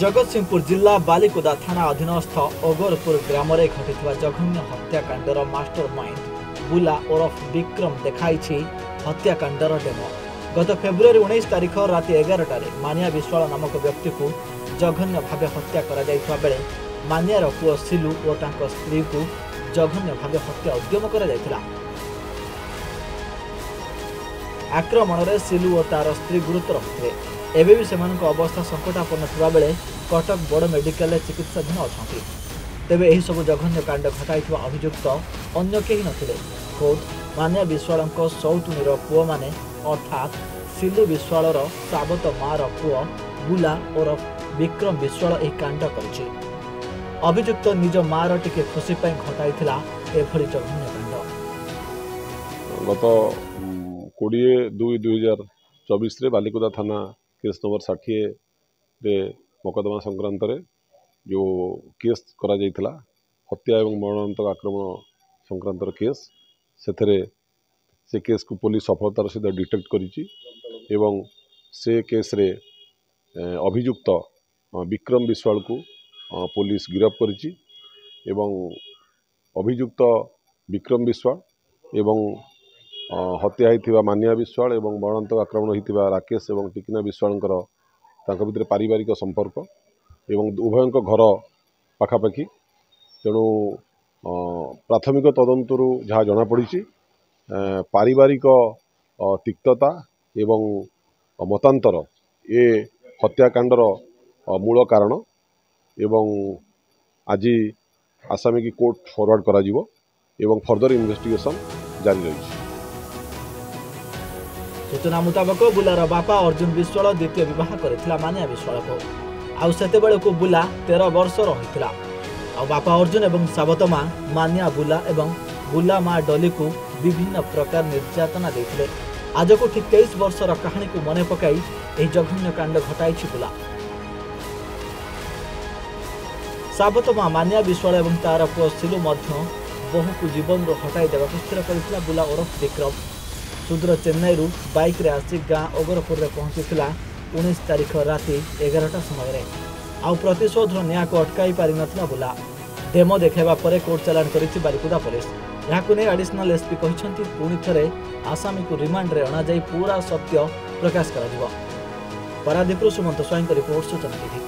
जगतसिंहपुर जिला बालिकुदा थाना अधीनस्थ ओगरपुर ग्राम में घटी जघन्य हत्याकांडर मास्टर माइंड बुला ओरफ विक्रम देखाई हत्याकांडर डेमो। गत फेब्रुआरी 19 तारिख राति 11टार मानिया विश्वाल नामक व्यक्ति को जघन्य भाव हत्या करा बेले मानियार पुओ सिलू और तांको स्त्री को जघन्य भाव हत्या उद्यम करा। आक्रमण में सिलू और तार स्त्री गुरुतर होते एवं भी सेमानक अवस्था संकटापन्न थिबा बेले कटक बड़ मेडिकल चिकित्साधीन अछंती। तेबे एही सब जघन्य कांड घटाइथिबा अभियुक्त अन्य केही नथिले खोद मानिया विश्वालंक सौतुनीर पुओ माने अर्थात सिलू विश्वालर साबत मार पुओ बुला और विक्रम विश्वाल एही कांड करिछि। अभियुक्त निज मार टिके खुशी पई घटाइथिला एभली जघन्य कांड। गत 20/2/2024 रे बालिकुदा थाना केस नंबर 60 रे मोकदमा संक्रांत रे जो केस करा जाइथिला हत्या एवं मरणांतक आक्रमण संक्रांत केस से केस को पुलिस सफलतार सहित डिटेक्ट करिछि एवं से केस रे अभियुक्त विक्रम विश्वाल को पुलिस गिरफ्त करिछि एवं अभियुक्त विक्रम विश्वाल एवं हत्या होइथिबा मानिया विश्वाल एवं मरणांतक आक्रमण होइथिबा राकेश एवं टिकिना विश्वालंकर तांका भितर पारिवारिक संपर्क एवं उभयंक घर पाखापाखि तेणु प्राथमिक तदंतरु जहाँ जना पड़ी पारिवारिक तिक्तता एवं मतांतर ए हत्याकांडर मूल कारण एवं आज आसामी की कोर्ट फॉरवर्ड करा जिवो एवं फर्दर इन्वेस्टिगेशन जारी रही। सूचना मुताबक बुलार बापा अर्जुन विश्वाल द्वितीय विवाह करथिला मानिया विश्वाल को आउ सेतेबेले को बुला 13 वर्षर होइथिला। आउ बापा अर्जुन एवं साबत मां मानिया बुला एवं बुला मां डली को विभिन्न प्रकार निर्यातना देथिले। आज को ठीक 23 वर्षर कहानी को मने पकाई एही जघन्य कांड घटाइछि बुला। साबत मां मानिया विश्वाल एवं तार पुओ सिलू मध्य बहु को जीवन रो हटाई देबाक स्थिर करथिला बुला ओरफ विक्रम। सुदूर चेन्नई रु बाइक रे आसी गाँ ओगरपुर रे पहुंचीथिला 19 तारिख राति 11टा समय आउ प्रतिशोध न्याय को अटकाई पारि नथिला बुला। डेमो देखाइबा परे कोर्ट चालान करिछि बालिकुदा पुलिस। याकु नै एडिशनल एसपी कहिसंती पुणी थरे आसामी को रिमांड रे अना जाई पूरा सत्य प्रकाश करा दिबो। परादीप सुमंत स्वाईं रिपोर्ट सूचना टीवी।